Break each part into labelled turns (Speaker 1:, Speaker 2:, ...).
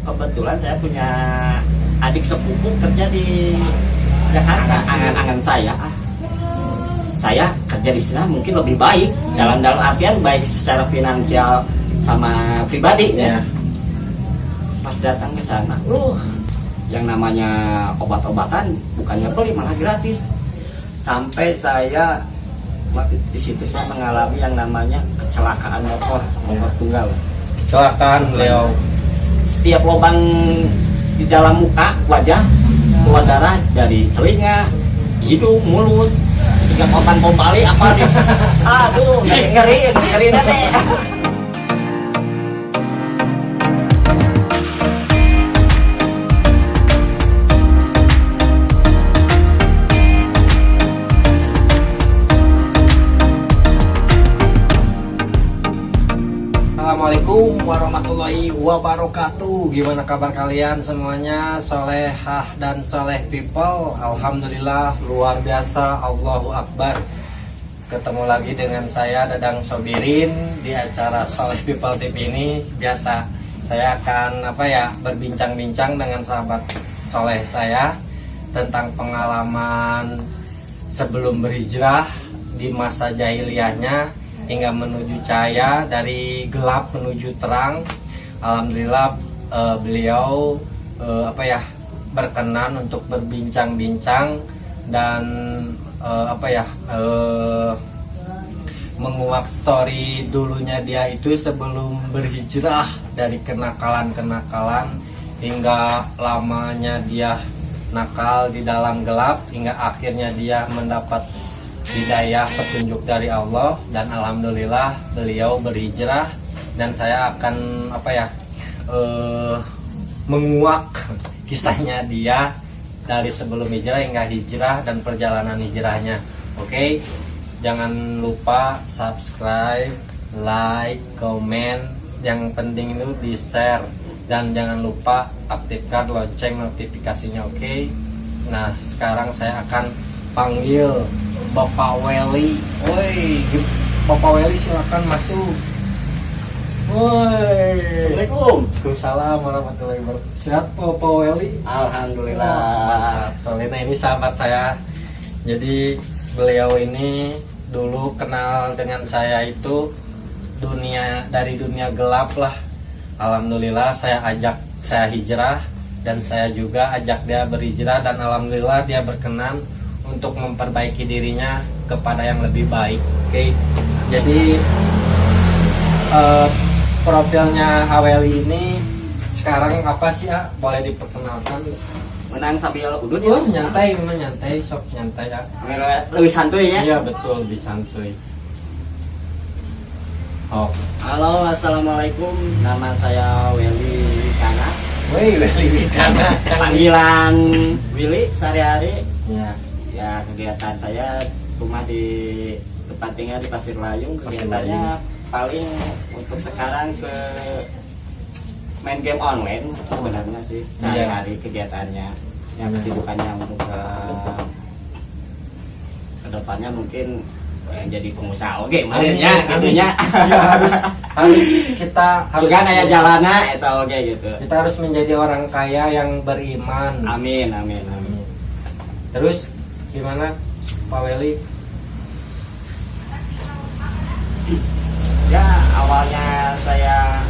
Speaker 1: kebetulan saya punya adik sepupu kerja di Jakarta. Angan-angan saya kerja di sana mungkin lebih baik dalam artian baik secara finansial sama pribadi ya. Pas datang ke sana, yang namanya obat-obatan bukannya beli malah gratis. Sampai saya di situ saya mengalami yang namanya kecelakaan motor tunggal.
Speaker 2: Kecelakaan beliau.
Speaker 1: Setiap lubang di dalam muka, wajah, keluar darah dari telinga, hidung, mulut, sehingga potan pom Bali apa nih? Aduh, ngeri nih.
Speaker 2: Assalamualaikum warahmatullahi wabarakatuh. Gimana kabar kalian semuanya? Solehah dan soleh people. Alhamdulillah luar biasa. Allahu Akbar. Ketemu lagi dengan saya Dadang Sobirin di acara Soleh People TV ini. Biasa saya akan berbincang-bincang dengan sahabat soleh saya tentang pengalaman sebelum berhijrah di masa jahiliyahnya hingga menuju cahaya, dari gelap menuju terang. Alhamdulillah beliau berkenan untuk berbincang-bincang dan menguak story dulunya dia itu sebelum berhijrah, dari kenakalan-kenakalan hingga lamanya dia nakal di dalam gelap hingga akhirnya dia mendapat hidayah petunjuk dari Allah, dan alhamdulillah beliau berhijrah. Dan saya akan menguak kisahnya dia dari sebelum hijrah hingga hijrah dan perjalanan hijrahnya. Oke, jangan lupa subscribe, like, komen, yang penting itu di share, dan jangan lupa aktifkan lonceng notifikasinya. Oke. Nah, sekarang saya akan panggil Bapak Weli. Woi, Bapak Weli silakan masuk. Woi.
Speaker 1: Assalamualaikum.
Speaker 2: Waalaikumsalam warahmatullahi wabarakatuh. Sehat Bapak Weli?
Speaker 1: Alhamdulillah.
Speaker 2: Soalnya ini sahabat saya. Jadi beliau ini dulu kenal dengan saya itu dari dunia gelap lah. Alhamdulillah saya hijrah, dan saya juga ajak dia berhijrah, dan alhamdulillah dia berkenan untuk memperbaiki dirinya kepada yang lebih baik. Oke. Jadi profilnya Aweli ini sekarang apa sih, boleh diperkenalkan?
Speaker 1: Menang sambil udut
Speaker 2: ya? Nyantai, memang nyantai, sok nyantai ya.
Speaker 1: Lebih santuy ya?
Speaker 2: Iya betul, lebih santuy. Oh.
Speaker 1: Halo, assalamualaikum. Nama saya Weli Wikana.
Speaker 2: Woi, Weli Wikana.
Speaker 1: Panggilan Willy sehari-hari.
Speaker 2: Ya.
Speaker 1: Ya, kegiatan saya rumah di tempat tinggal di Pasir Layung. Kegiatannya paling untuk sekarang ke main game online sebenarnya sih sehari-hari kegiatannya. Yang kesibukannya untuk ke depannya mungkin yang jadi pengusaha makanya gitunya.
Speaker 2: Ya, harus kita harus
Speaker 1: naya jalana atau gitu.
Speaker 2: Kita harus menjadi orang kaya yang beriman.
Speaker 1: Amin.
Speaker 2: Terus gimana Pak Weli?
Speaker 1: Ya, awalnya saya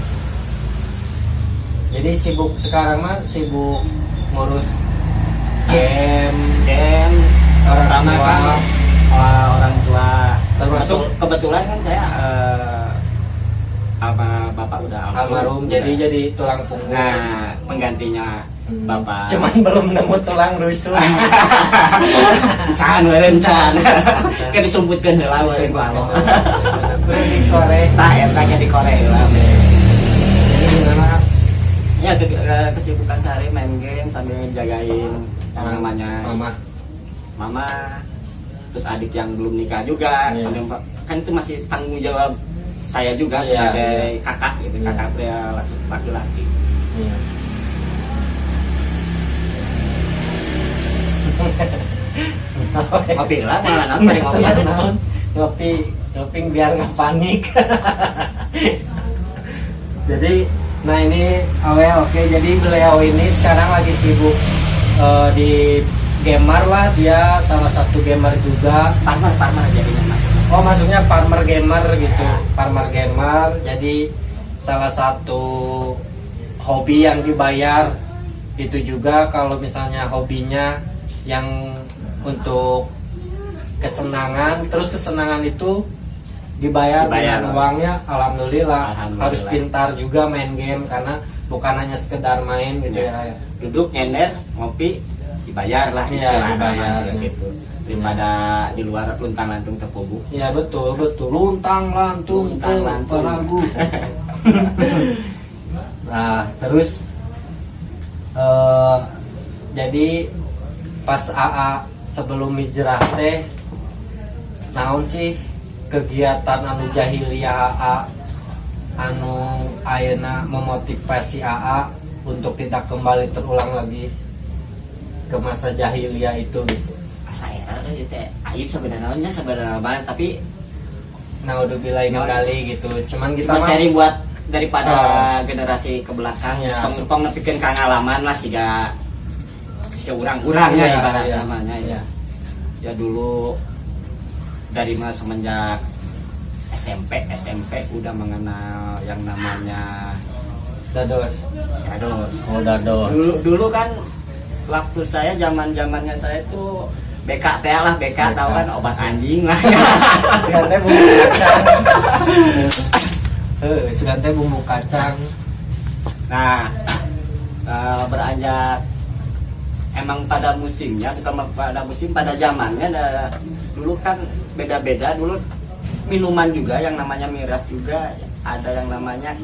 Speaker 2: jadi sekarang ngurus game
Speaker 1: orang tua.
Speaker 2: Termasuk
Speaker 1: kebetulan kan saya sama bapak udah
Speaker 2: almarhum, jadi tulang punggung.
Speaker 1: Nah, penggantinya bapak.
Speaker 2: Cuman belum nemu tulang rusuk.
Speaker 1: Can. Kayak disumputkeun heula we kalau.
Speaker 2: Kudu dikorek.
Speaker 1: Tanya dikorek lah.
Speaker 2: Jadi gimana?
Speaker 1: Ya, kesibukan sehari main game sambil jagain yang namanya mama. Terus adik yang belum nikah juga. Sambil kan itu masih tanggung jawab saya juga sebagai kakak gitu. Kakak pria laki-laki.
Speaker 2: Iya.
Speaker 1: Ngopi lah, malah
Speaker 2: ngopi biar nggak panik. Jadi Nah ini Awel, oke, jadi beliau ini sekarang lagi sibuk di gamer lah, dia salah satu gamer juga.
Speaker 1: Farmer jadinya mas.
Speaker 2: Oh maksudnya farmer gamer gitu, farmer gamer. Jadi salah satu hobi yang dibayar itu juga. Kalau misalnya hobinya yang untuk kesenangan, terus kesenangan itu dibayar dengan uangnya, alhamdulillah. Harus pintar juga main game, karena bukan hanya sekedar main gitu ya.
Speaker 1: Duduk nyender ngopi dibayar lah,
Speaker 2: dibayar
Speaker 1: gitu. Daripada di luar luntang lantung terpubuk.
Speaker 2: Iya betul, luntang lantung terperagu. Nah terus jadi pas AA sebelum hijrah teh, naon sih kegiatan anu jahiliyah AA anu ayeuna memotivasi AA untuk tidak kembali terulang lagi ke masa jahiliyah itu gitu.
Speaker 1: Saya itu aib sebenarnya banget, tapi
Speaker 2: naudzubillah kembali gitu. Cuman kita
Speaker 1: cuma sharing buat daripada generasi ke belakang ya, tong nepikeun pengalaman lah siga urang-urang ya ibarat namanya ya. Ya dulu dari semenjak SMP udah mengenal yang namanya
Speaker 2: dados. Oh dados.
Speaker 1: Dulu kan waktu saya zamannya saya tuh BK lah, tahu kan, obat anjing lah.
Speaker 2: Sudah teh bumbu kacang. Sudah teh bumbu kacang.
Speaker 1: Nah, beranjak emang pada musimnya, bukan pada musim, pada zamannya. Dulu kan beda-beda. Dulu minuman juga yang namanya miras juga, ada yang namanya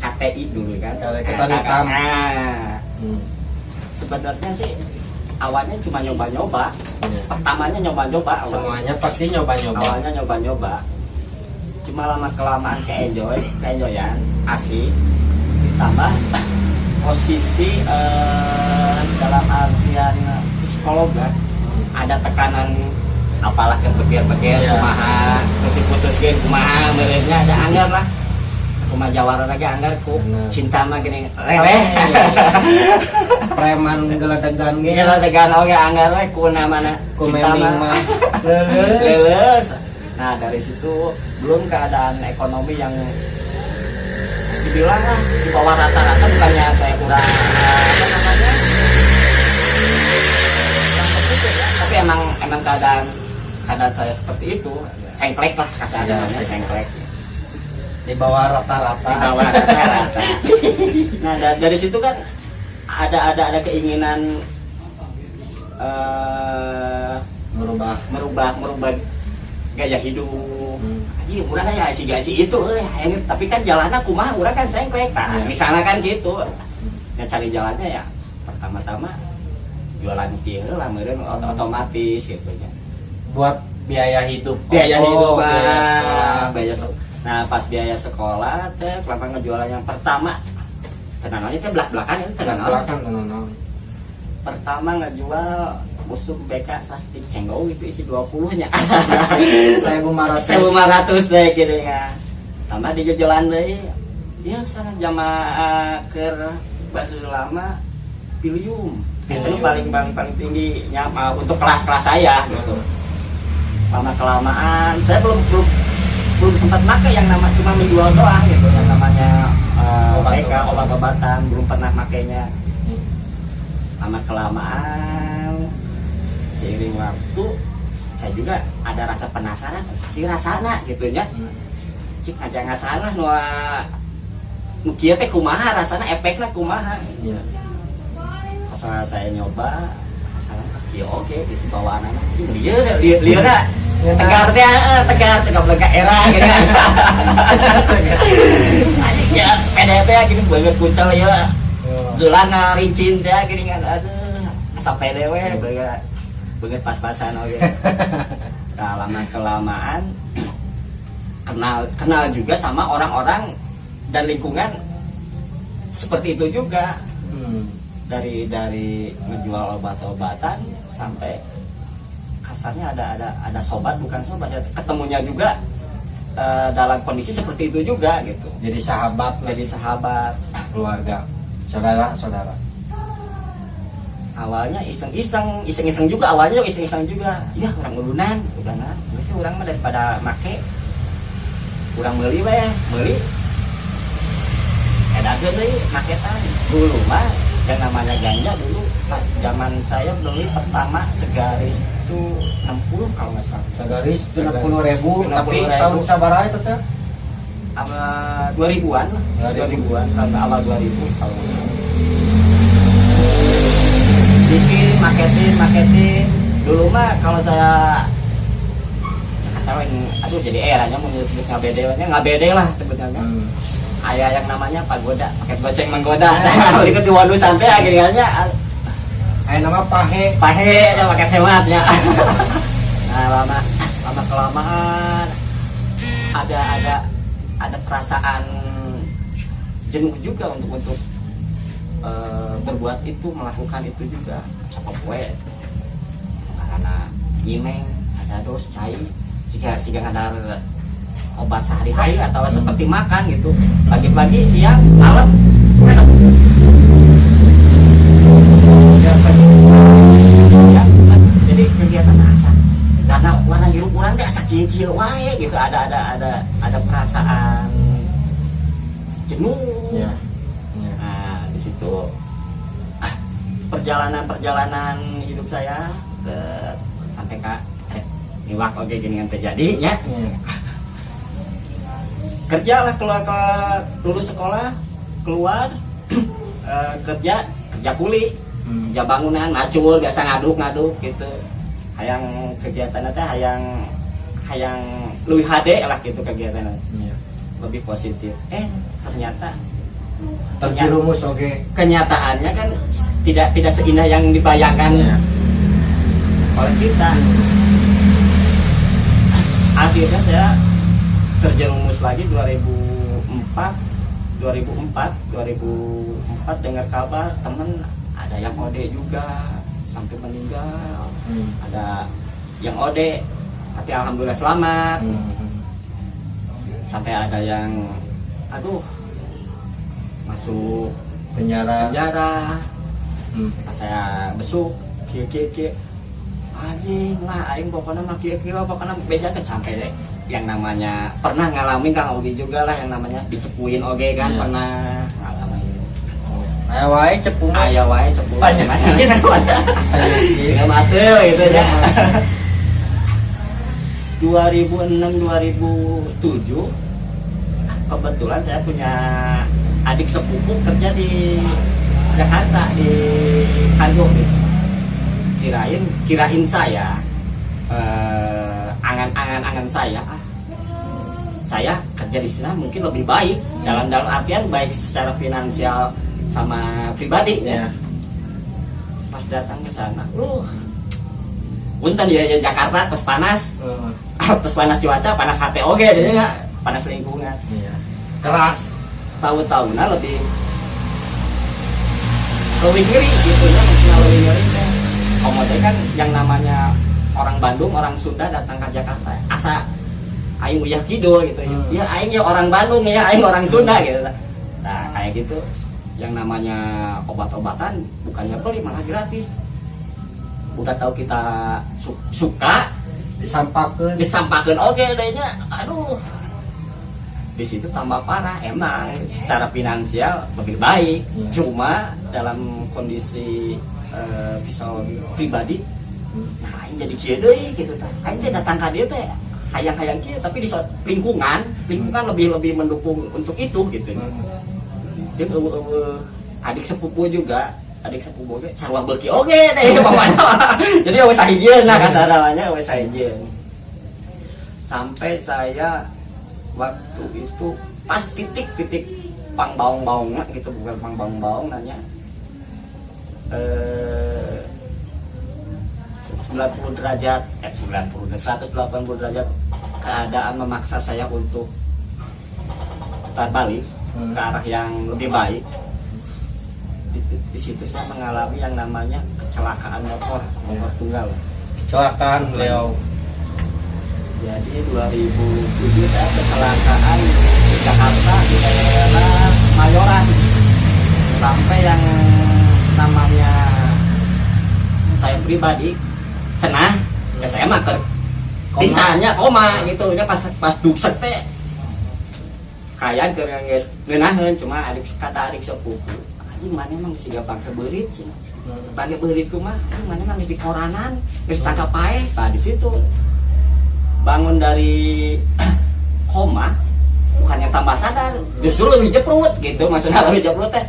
Speaker 1: KTI dulu kan.
Speaker 2: Ketan hitam.
Speaker 1: Sebenarnya sih awalnya cuma nyoba-nyoba. Pertamanya nyoba-nyoba.
Speaker 2: Semuanya pasti nyoba-nyoba.
Speaker 1: Awalnya nyoba-nyoba. Cuma lama kelamaan keenjoyan, asik. Ditambah posisi dalam artian psikolog kan, ada tekanan apalah kebegir-begir kumaha, terus diputuskeun kumaha, merenya ada anggar lah. Kumaha jawara lagi anggar ku cinta mah gini leleh.
Speaker 2: Preman geledegan ge.
Speaker 1: Geledegan oge anggar we ku namana cinta mah leuleus. Nah, dari situ belum keadaan ekonomi yang dibilang lah di bawah rata-rata, bukannya saya kurang apa namanya, tapi emang keadaan saya seperti itu, sengklek lah kasarnya, sengklek
Speaker 2: di bawah rata-rata.
Speaker 1: Nah dari situ kan ada keinginan merubah gaya hidup. Aji urang ya si itu tapi kan jalannya kumaha, urang kan sengklek. Nah, misalnya kan gitu. Ya cari jalannya ya pertama-tama jualan kieu lah meureun otomatis gitu ya.
Speaker 2: Buat biaya hidup.
Speaker 1: Biaya sekolah. Nah, pas biaya sekolah teh kelapa ngejualan yang pertama. Tenangannya teh belak-belakan itu tenangan. Pertama ngejual busuk BK Sastik Cenggau itu isi 20-nya. 1.500 deh gitu ya. Tambah di jalan deui. Ya sana jamaah keur baheula lama Pilium. Itu paling tinggi untuk kelas-kelas saya gitu. Lama kelamaan saya belum sempat pakai yang nama cuma menjual doang gitu, yang namanya BK obat-obatan belum pernah makainya. Lama kelamaan seiring waktu saya juga ada rasa penasaran, pasti rasana gitu ya. Cik aja nggak salah nu kieu teh kumaha rasana, efeknya kumaha. Iya. Pas saya nyoba, salah kieu oke gitu bawaan anak. Lieur tegar belega era gitu. Anjing ya PDP gini banget kucel ya. Gelang rincin teh gini kan, aduh asa pede we banget pas-pasan oke. Nah, lama kelamaan kenal juga sama orang-orang dan lingkungan seperti itu juga. Dari menjual obat-obatan sampai kasarnya ada sobat, bukan sobat ya, ketemunya juga dalam kondisi seperti itu juga gitu.
Speaker 2: Jadi sahabat. keluarga, saudara-saudara?
Speaker 1: Awalnya iseng-iseng juga, awalnya iseng-iseng juga. Ya orang udunan sih orang mah daripada make kurang beli edakeun deui maketan. Dulu mah yang namanya ganja dulu pas zaman saya beli pertama segaris itu 60 kalau nggak salah.
Speaker 2: Segaris 60.000, tapi
Speaker 1: 60.000.
Speaker 2: tahun sabaraha itu teh?
Speaker 1: Awal 2000-an lah. 2000-an, awal 2000 kalau nggak salah. Bikin marketing dulu mah kalau saya aduh jadi eranya mau disebut ngabede lah sebetulnya. Ayah yang namanya pagoda, paket goceng menggoda. Ikut di waduh sampai akhirnya
Speaker 2: Ayah nama pahe
Speaker 1: ya paket hematnya. Nah lama kelamaan ada perasaan jenuh juga untuk berbuat itu, melakukan itu juga. Sapa poe karena imeng ada dos cai jika ada obat sehari-hari atau seperti makan gitu, pagi-pagi siang malam jadi kegiatan asa karena warna hirup orang teh asa kieu wae gitu, ada perasaan jenuh
Speaker 2: ya.
Speaker 1: Nah di situ perjalanan hidup saya sampai ke niwak oge geuningan terjadi nya. Kerja lah, lulus sekolah keluar kerja kuli, kerja bangunan macul biasa ngaduk gitu. Hayang kegiatan teh hayang leuwih hade lah gitu kegiatan. Lebih positif. Ternyata
Speaker 2: terjerumus
Speaker 1: kenyataannya kan tidak seindah yang dibayangkan oleh kita. Akhirnya saya terjerumus lagi 2004 dengar kabar temen ada yang OD juga sampai meninggal. Ada yang OD tapi alhamdulillah selamat. Sampai ada yang masuk penjara. Pas saya besuk kieu anjing lah aing pokoknya mah kieu pokoknya beja teh sampai deh yang namanya pernah ngalamin Kang Ogi juga lah yang namanya dicepuin oge kan. Pernah ngalamin.
Speaker 2: Aya wae cepu
Speaker 1: banyak mate gitu ya. 2006 2007 kebetulan saya punya adik sepupu kerja di Jakarta di Kantor gitu. Kirain saya angan-angan saya kerja di sana mungkin lebih baik dalam artian baik secara finansial sama pribadi ya. Pas datang ke sana, punten ya Jakarta terus panas, terus panas cuaca, panas hati oge deh ya, panas lingkungan, keras. Tahu-tahunya lebih ngeri gitu ya, maksudnya lebih ngeri kan. Komodnya kan yang namanya orang Bandung, orang Sunda datang ke Jakarta, asa aing uyah kidul gitu ya. Ya aing ya orang Bandung ya, aing orang Sunda gitu. Nah, kayak gitu. Yang namanya obat-obatan bukannya beli malah gratis. Udah tahu kita suka disampakeun oke dehnya. Aduh. Di situ tambah parah, emang secara finansial lebih baik. Cuma dalam kondisi psikologi pribadi nah aing jadi kieu deui gitu tah. Aing teh datang ka dieu teh hayang-hayang kieu tapi di lingkungan lebih mendukung untuk itu gitu. Jeung adik sepupu ge sarua beuki oge deh pokoknya. Jadi wes sahijieun lah kasarana wes sahijieun. Sampai saya waktu itu pas titik pangbaung-baung gitu, bukan pangbaung-baung nanya 180 derajat keadaan memaksa saya untuk putar balik ke arah yang lebih baik. Di situ saya mengalami yang namanya kecelakaan motor tunggal.
Speaker 2: Kecelakaan beliau.
Speaker 1: Jadi 2007 saya kecelakaan di Jakarta di daerah Mayoran. sampai yang namanya saya pribadi cenah ya saya mah pingsannya koma gitu ya pas duksek teh kayak ke geus ngeunaheun cuma adik sepupu anjing mana emang geus siga pake beurit sih pake beurit kumaha mana emang di koranan geus sangka pae nah di situ bangun dari koma bukannya tambah sadar justru lebih jeprut gitu maksudnya lebih jeprut teh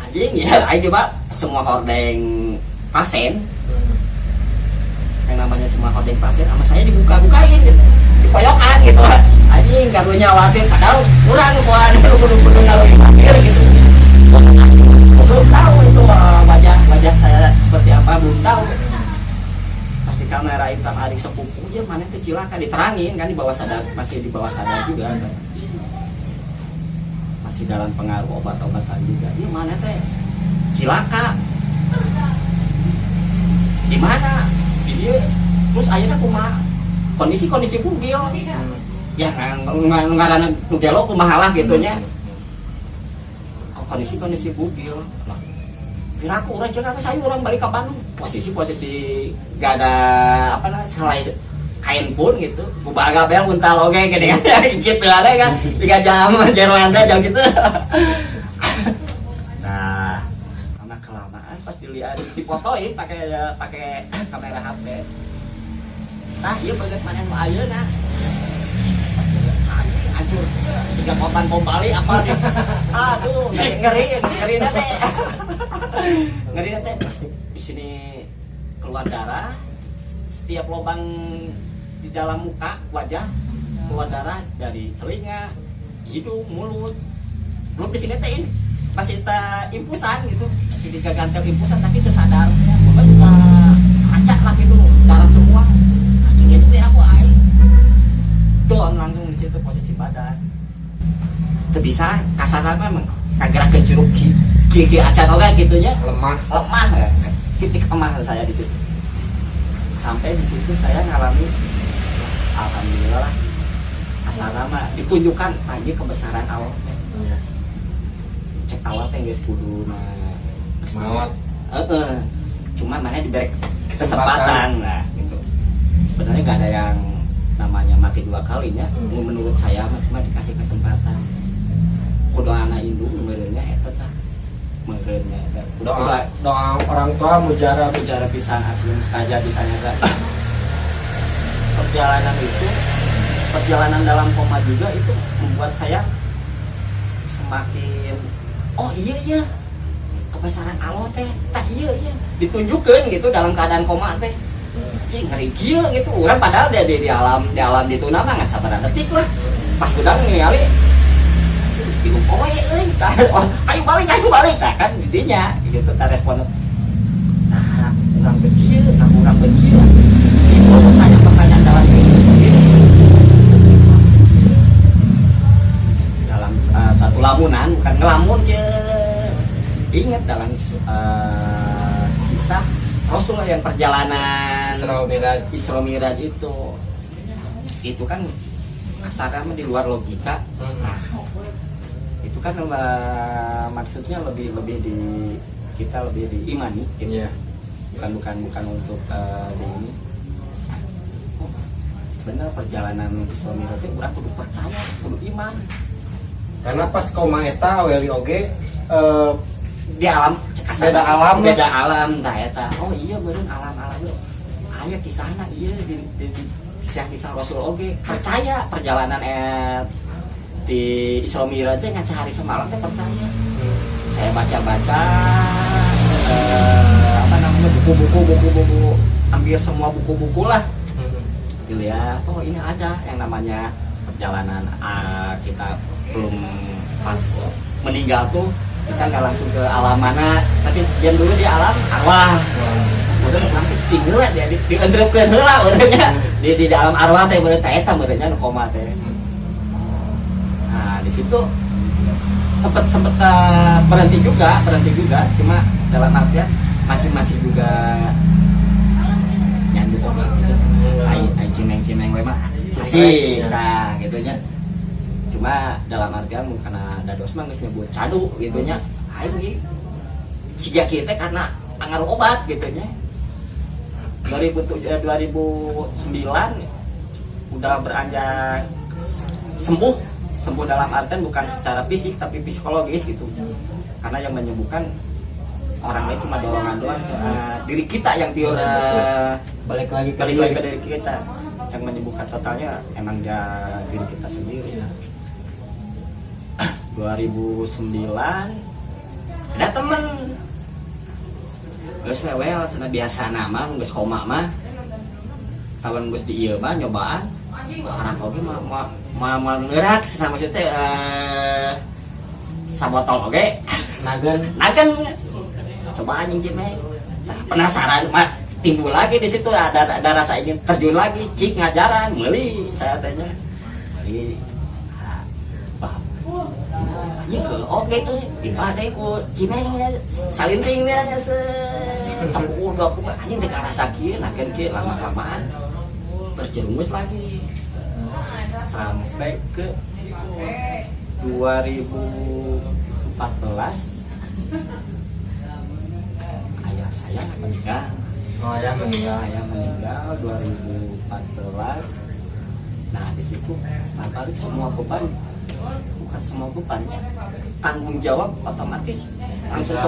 Speaker 1: anjing ya aing mah semua hordeng pasien yang namanya semua hordeng pasien sama saya dibuka-bukain gitu dipoyokan gitu anjing karunya khawatir padahal kurang kuan kudu ngalui mikir gitu belum tahu itu wajah saya seperti apa belum tahu pas dikamerain sama adik sepupu dia mana kecilaka diterangin kan di bawah sadar masih di bawah sadar juga kan masih dalam pengaruh obat-obatan juga ini mana teh cilaka di mana dia terus akhirnya kumaha kondisi bugil ya ngaranna nu gelo kumaha lah gitunya kondisi bugil nah kira aku urang jeung saya orang balik ke Bandung posisi gak ada apa namanya selain kain pun gitu bubaga bel untal oge gede kan gitu ada kan 3 jam jerwanda jam gitu nah karena kelamaan pas dilihat difotoin pakai kamera HP nah iya banget mana yang ayeuna pas dilihat anjing hancur jika potan pom Bali apa nih aduh ngeri teh di sini keluar darah setiap lubang di dalam muka wajah keluar darah dari telinga hidung mulut belum di sini teh masih impusan gitu masih digagantel impusan tapi tersadar bukan juga acak lah gitu darah semua anjing itu ya aku aing tuh langsung di situ posisi badan itu bisa kasaran memang kagak kejuruk gigi acak oke gitunya lemah ya titik lemah saya di situ sampai di situ saya ngalami alhamdulillah asarama ditunjukkan lagi kebesaran Allah cek awal teh geus kudu maot cuma mana diberi kesempatan nah gitu sebenarnya nggak ada yang namanya mati 2 kalinya menurut saya cuma dikasih kesempatan kudu anak induk meureunnya eta tah meureunnya doa orang tua mujara pisan asli saja bisanya kan perjalanan dalam koma juga itu membuat saya semakin oh iya kebesaran Allah teh tak iya ditunjukkan gitu dalam keadaan koma teh cing ngeri kieu gitu urang padahal dia di alam itu nama ngan sabaran detik lah pas udang ningali bingung oh ayo balik nah kan didinya gitu tak respon nah urang begieu itu pertanyaan dalam hidup dalam satu lamunan bukan ngelamun ya ingat dalam kisah Rasul yang perjalanan Isra Miraj itu kan kasarnya di luar logika nah itu kan maksudnya lebih di kita lebih diimani gitu. Yeah. bukan untuk di ini bener perjalanan Isra Miraj itu urang kudu percaya kudu iman
Speaker 2: karena pas koma eta weli oge
Speaker 1: di alam beda alam tah eta oh iya beureun alam aya kisahna iya di kisah Rasul oge percaya perjalanan di Isra Miraj teh ngan sehari semalam teh percaya saya baca apa namanya buku ambil semua buku lah dilihat oh ini ada yang namanya perjalanan kita belum pas meninggal tuh kita nggak langsung ke alam mana tapi dia dulu di alam arwah udah nanti cinggu lah dia diendrepkeun heula urangnya di alam arwah teh beureuh eta beureuhnya nu koma teh nah di situ sempet berhenti juga cuma dalam artian masih juga nyandung oke ai cimeng we mah masih nah gitunya cuma dalam artian karena dados mah geus nyebut cadu gitunya aing siga kita karena ngaruh obat gitu nya. 2009 udah beranjak sembuh dalam artian bukan secara fisik tapi psikologis gitu, karena yang menyembuhkan orang lain cuma dorongan doang, diri kita yang pure
Speaker 2: balik lagi
Speaker 1: ke diri kita. Yang menyembuhkan totalnya emang diri kita sendiri. 2009 ada temen geus wewel sana biasa nama geus koma mah tahun geus di ieu mah nyobaan harap oge mah ngeurak cenah maksudnya sabotol oge nagen coba anjing cimeng penasaran mah timbul lagi di situ ada rasa ingin terjun lagi cik ngajaran meuli saya tanya meuli oke tuh gimana ku cimeng salinting dia nya 10-20 anjing teh karasa kieu nakeun kieu lama-lamaan berjerumus lagi sampai ke 2014 ayah saya meninggal. Ayah meninggal 2014. Nah di situ balik semua beban, bukan semua beban ya, tanggung jawab otomatis langsung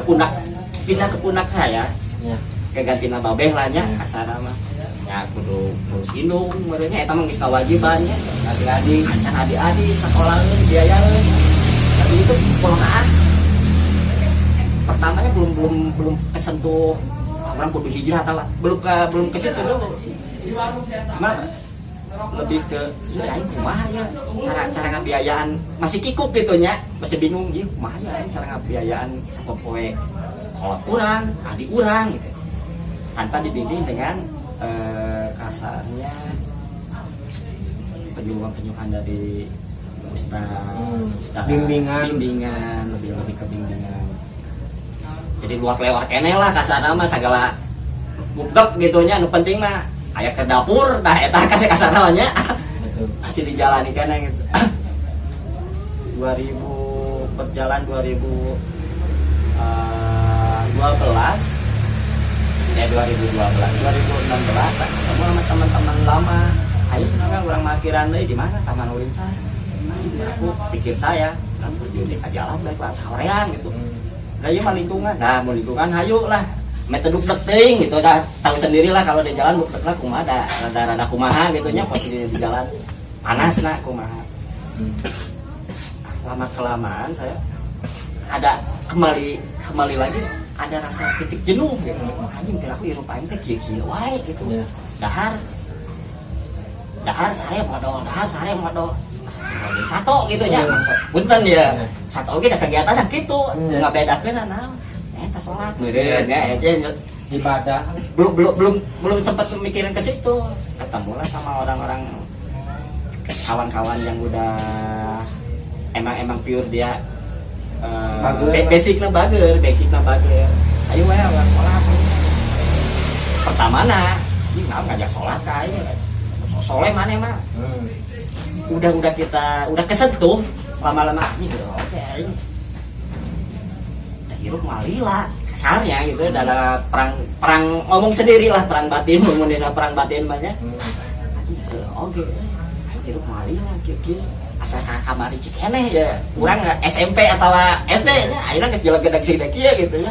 Speaker 1: pindah ke punak saya. Kegantina babeh lah nya kasana mah. Ya kudu ngurus indung merenya eta mah geus kawajibannya. Adik-adik sekolaheun biayaeun. Tapi itu kumaha? Pertamanya belum kesentuh orang kudu hijrah atau belum ke situ dulu. Cuma lebih ke ya kumaha ya cara ngabiayaan masih kikuk gitu nya, masih bingung ieu kumaha ya cara ngabiayaan sapopoe kolot urang, adik urang gitu. Tanpa dibimbing dengan kasarnya penyuluhan dari ustaz, bimbingan lebih ke bimbingan. Jadi luar lewat kene lah kasarna mah segala budak gitunya, nu penting mah aya ke dapur dah eta kasarna nya masih dijalani kana gitu. 2000 berjalan 2012 ketemu sama teman-teman lama. Ayo senang orang markiran deui di mana Taman Lintas. Aku pikir saya kan terjun di jalan baik lah sorean gitu. Nah iya mah lingkungan. Nah mau lingkungan hayu lah. Metode duk teuing gitu dah tahu sendirilah kalau di jalan duk lah kumaha rada kumaha gitu nya posisi di jalan panasna kumaha. Lama kelamaan saya ada kembali lagi ada rasa titik jenuh gitu. Anjing kira aku hirup aing teh kieu-kieu wae gitu. Dahar saya modal satu gitu nya. Punten ya. Satu oge da kegiatan kitu, ngabedakeun naon. Eta salat meureun ya eta
Speaker 2: ibadah.
Speaker 1: Belum sempat mikirin ke situ. Ketemulah sama orang-orang kawan-kawan yang udah emang pure dia basicnya bager. Ayo wae salat. Pertama ini ngajak sholat kayaknya soleh mana mah udah kita kesentuh lama-lama ini oke ini udah hirup malila kasarnya gitu dalam perang ngomong sendiri lah perang batin ngomongin perang batin banyak oke hirup malila kira asal kamari cik eneh ya kurang SMP atau SD nya akhirnya kejelek-jelek sih kieu gitu ya.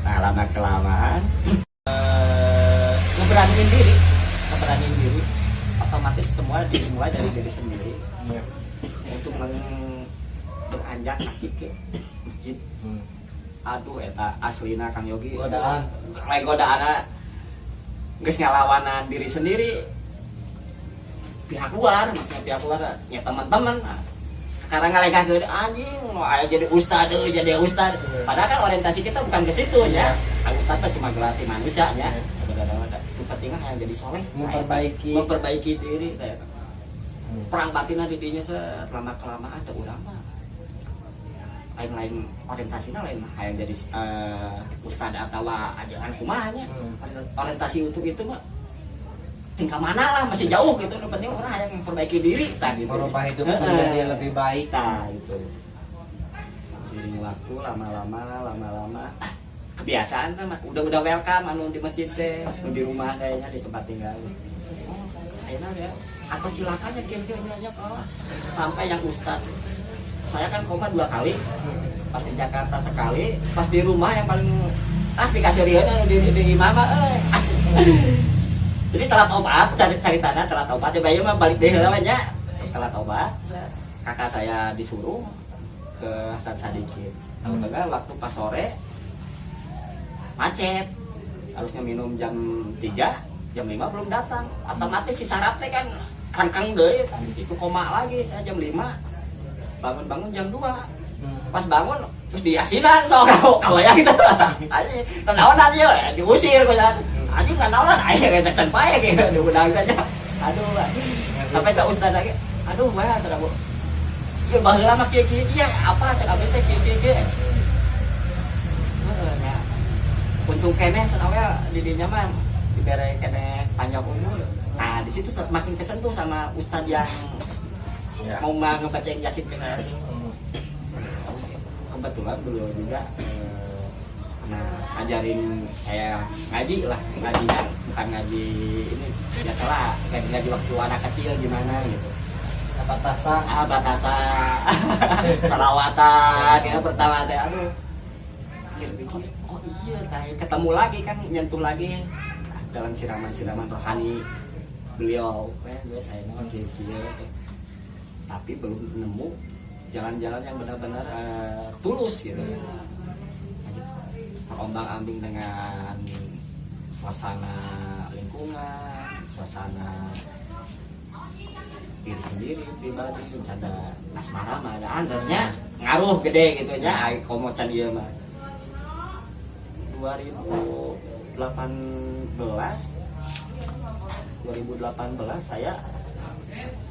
Speaker 1: Nah lama kelamaan ngeberaniin diri otomatis semua dimulai dari diri sendiri untuk beranjak kaki ke masjid. Aduh eta aslina Kang Yogi godaan geus ngalawanan diri sendiri pihak luar maksudnya ya teman-teman sekarang ngalengkakeun anjing mau aya jadi ustad padahal kan orientasi kita bukan ke situ ya. Ustad teh cuma gelatih manusia nya sebenarnya pentingnya hanya jadi soleh memperbaiki diri perang batinna di dinya selama kelamaan ada ulama lain orientasinya lain hanya jadi ustad atau ajaran kumahnya orientasi untuk itu mah tingkah mana lah masih jauh gitu. Yang penting orang yang memperbaiki diri tadi merubah hidup menjadi lebih baik gitu. seiring waktu lama-lama kebiasaan kan udah welcome anu di masjid teh, di rumah kayaknya di tempat tinggal. Oh, akhirnya ya atau silakan ya kira-kira sampai yang ustad. Saya kan koma 2 kali, pas di Jakarta sekali, pas di rumah yang paling dikasih riana di mama jadi telat obat, cari tanah telat obat ya bayu mah balik deh namanya telat obat. Kakak saya disuruh ke Hasan Sadikin. Tahu-tahu waktu pas sore macet, harusnya minum jam 3, jam 5 belum datang. Otomatis si sarap teh kan rangkang deh, di situ koma lagi. Saya jam 5 bangun jam 2. Pas bangun terus diasinan soalnya kalau yang itu aja nanaonan ya diusir kan anjing nanaonan aja kayak can pae gitu diundang aja. Aduh sampai ke ustaz lagi, aduh wah sudah bu ya baheula mah kieu ya apa cek abis teh kieu ya untung kene sanawe di dinya mah dibere kene panjang umur. Nah di situ makin kesentuh sama ustaz yang mau ngebacain Yasin ke saya. Kebetulan beliau juga ngajarin saya ngaji lah, ngajinya bukan ngaji ini biasalah kayak ngaji waktu anak kecil gimana gitu. Batasa salawatan ya pertama teh aduh pikir oh iya kayak ketemu lagi kan nyentuh lagi dalam siraman rohani beliau saya nama gitu tapi belum nemu jalan-jalan yang benar-benar tulus gitu. Terombang-ambing dengan suasana lingkungan, suasana diri sendiri pribadi, canda asmara mah ada andernya ngaruh gede gitu nya ai komocan ieu mah. 2018 saya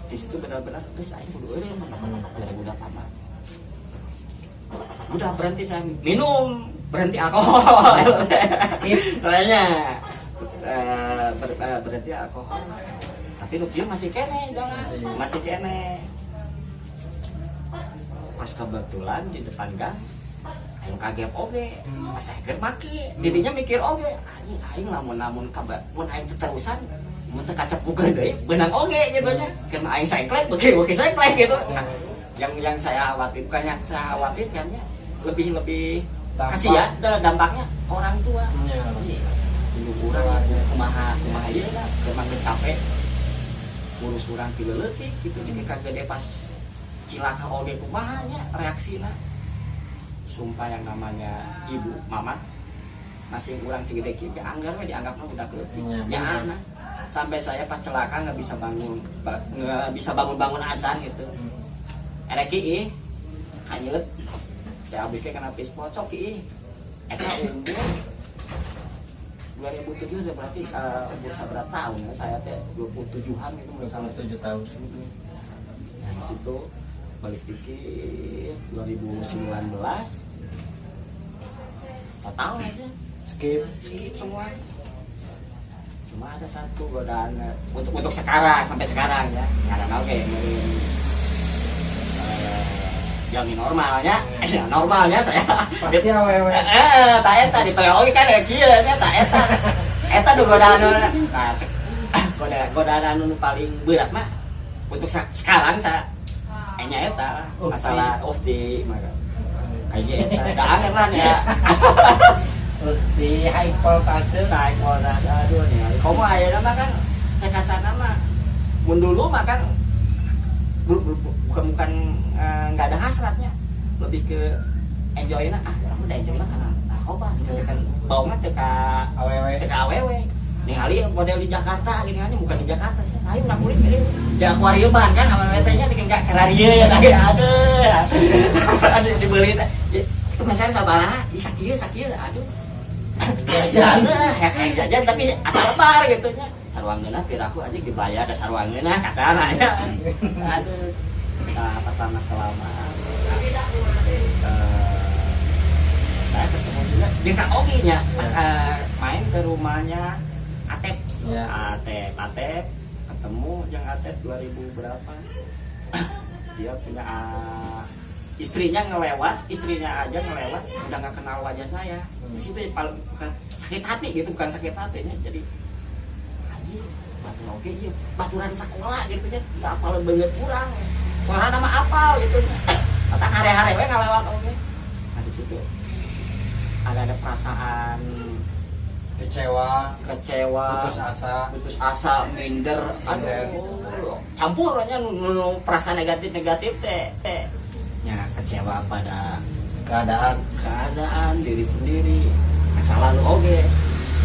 Speaker 1: di situ benar-benar saya kudu eureun 2018. Udah berhenti saya minum, berhenti alkohol. Skip kayaknya. Berhenti alkohol. Tapi nu kieu masih kene, masih kene. Pas kebetulan di depan gang aing kaget oge. Pas saya keur maki, didinya mikir oge, anjing aing lamun kabar mun aing terusan mun teu kacepukeun deui beunang oge gitu nya. Keur aing sengklek beuki sengklek gitu. Yang saya khawatir bukannya saya khawatir kan ya lebih kasihan dampaknya orang tua. Dulu urang kumaha ieu lah memang capek urus urang ti leutik gitu jadi kagede pas cilaka oge kumaha nya reaksina. Sumpah yang namanya ibu mama masih urang segede kieu anggar we dianggapna budak leutik nya anak. Sampai saya pas celaka nggak bisa bangun acan gitu. Erek ieu hanyut ya abis kena pispot sok ieu eta umur 2007 udah berarti umur saberapa tahun ya saya teh 27-an gitu umur 27 tahun. Nah di situ balik pikir 2019 total aja skip semua. Cuma ada satu godaan untuk sekarang sampai sekarang ya karena oke jamin normalnya saya pasti awewe tak eta di teori kan ya kieu nya tak eta nu godaan godaan anu paling berat mah untuk sekarang saya nya eta masalah off di mah kayak eta da aneh lah ya di high voltage aduh nih komo ayeuna mah kan cekasana mah mun dulu mah kan bukan nggak ada hasratnya lebih ke enjoynya orang udah enjoy lah karena koba gitu kan baunya teka aww ningali model di Jakarta gini aja bukan di Jakarta sih ayo nak kulit ini di akuariuman kan aww nya di enggak keraria ya tadi ada dibeli itu misalnya sabaraha sakit aduh jajan tapi asal bar gitu nya sarwangeuna tiraku aja dibayar ada sarwangeuna kasar aja aduh. Nah pas lama kelamaan saya ketemu juga jeung Kak Ogi nya pas main ke rumahnya Atep ya. Atep ketemu jeung Atep 2000 berapa dia punya istrinya aja ngelewat udah nggak kenal wajah saya. Di situ ya paling bukan sakit hati gitu, bukan sakit hatinya. Jadi aji batu oke iya baturan sekolah gitu ya nggak apal banget kurang soalnya nama apal gitu kata hari-hari we ngelewat oke. Nah di situ ada perasaan
Speaker 2: kecewa,
Speaker 1: putus asa, minder, campurnya perasaan negatif teh. Ya kecewa pada keadaan diri sendiri, masa lalu oke.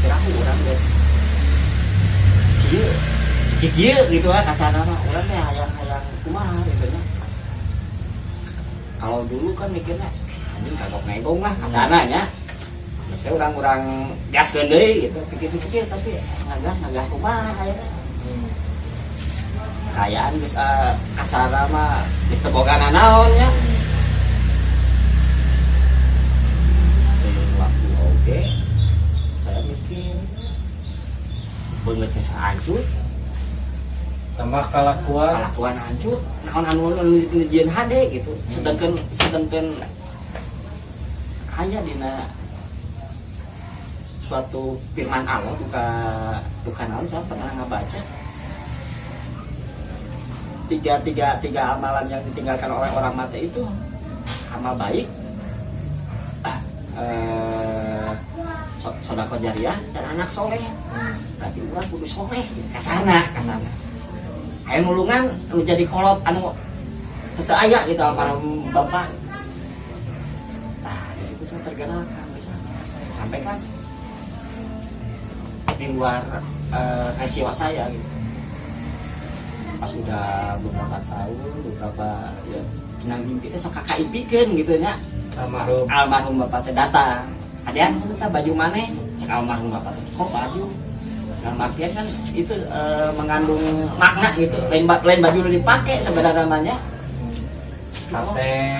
Speaker 1: Kira aku orang guys, kieu gitu kan kasarna mah, orang teh hayang kumaha gitu nya. Kalau dulu kan mikirnya anjing kagok negong lah kasarna nya. Biasanya orang gas deui gitu, pikir-pikir tapi ngagas kumaha kayaknya. Kayaan geus kasarna mah geus teu boga nanaon nya. Waktu oke, saya mikir beungeutnya hancur,
Speaker 2: tambah kalakuan
Speaker 1: hancur, naon anu nujieun hade gitu. Sedangkan hanya dina suatu firman Allah bukan naon saya pernah ngabaca tiga amalan yang ditinggalkan oleh orang mati itu amal baik, sodako jariah dan anak soleh. Berarti orang kudu soleh kasana. Hayang nulungan nu jadi kolot anu teu aya gitu almarhum bapak. Nah di situ saya tergerak sampai kan di luar resio saya gitu. Pas udah beberapa tahun ya kinang mimpi teh sok kakaipikeun gitu nya. Almarhum bapak teh datang. Ada yang kita baju maneh cek almarhum bapak teh kok baju. Dalam artian kan itu mengandung makna gitu. Lain baju udah dipakai sebenarnya namanya.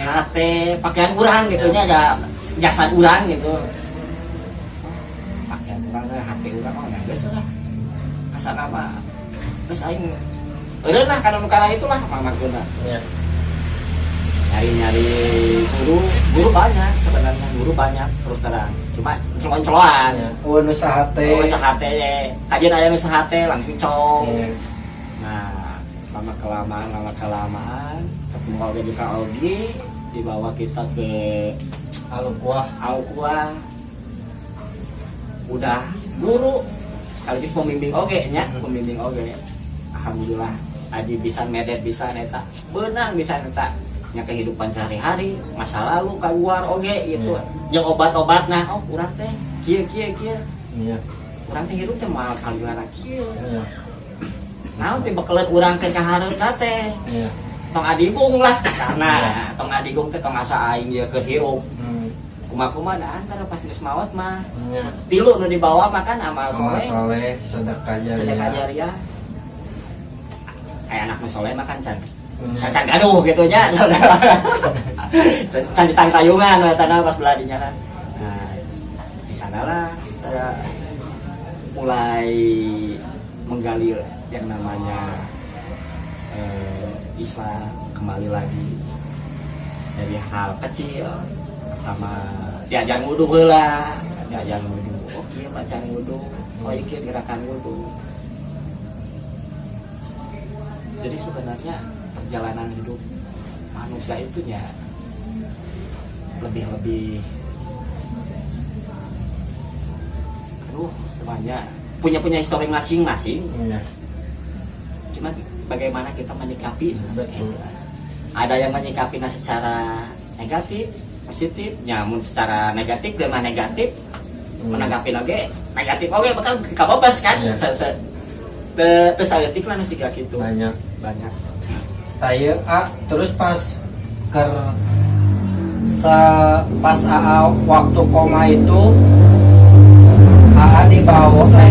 Speaker 1: Hate pakaian urang gitu nya ya jasad urang gitu. Pakaian urang hati urang oh ya geus lah. Kasana mah terus aing eureun lah kana itulah maksudna. Iya. Nyari guru banyak sebenarnya, terus terang cuma celoan
Speaker 2: ya. Nu sahate
Speaker 1: kajian aya nu sahate langsung cong ya. Nah lama kelamaan ketemu oge di Kaogi dibawa kita ke Alkuah udah guru sekaligus pembimbing oge nya pembimbing oge. Alhamdulillah aji bisa medet bisa neta beunang bisa neta nya kehidupan sehari-hari masa lalu keluar oge gitu yang obat-obatna oh urang teh kieu iya urang teh hirup teh moal salilana kieu iya naon teh bekeleut urang teh ka hareupna teh iya tong adigung lah kasana tong adigung teh tong asa aing ieu keur hirup kumaha da antara pas geus maot mah tilu nu dibawa makan amal soleh
Speaker 2: sedekah
Speaker 1: jariah kayak anak soleh makan can gaduh gitu nya can ditangtayungan tanah pas beladinya kan. Nah di sanalah saya mulai menggali yang namanya Islam kembali lagi dari hal kecil. Pertama diajar wudu heula oh iya bacaan wudu oh iya gerakan wudu. Jadi sebenarnya perjalanan hidup manusia itu ya lebih banyak punya histori masing-masing. Cuma bagaimana kita menyikapi. Ada yang menyikapinya secara negatif, positif, nyamun secara negatif dengan negatif menanggapi negatif oke bakal kabobas kan. Terus aetik lah nasi kayak gitu banyak
Speaker 2: tayo terus pas pas waktu koma itu dibawanya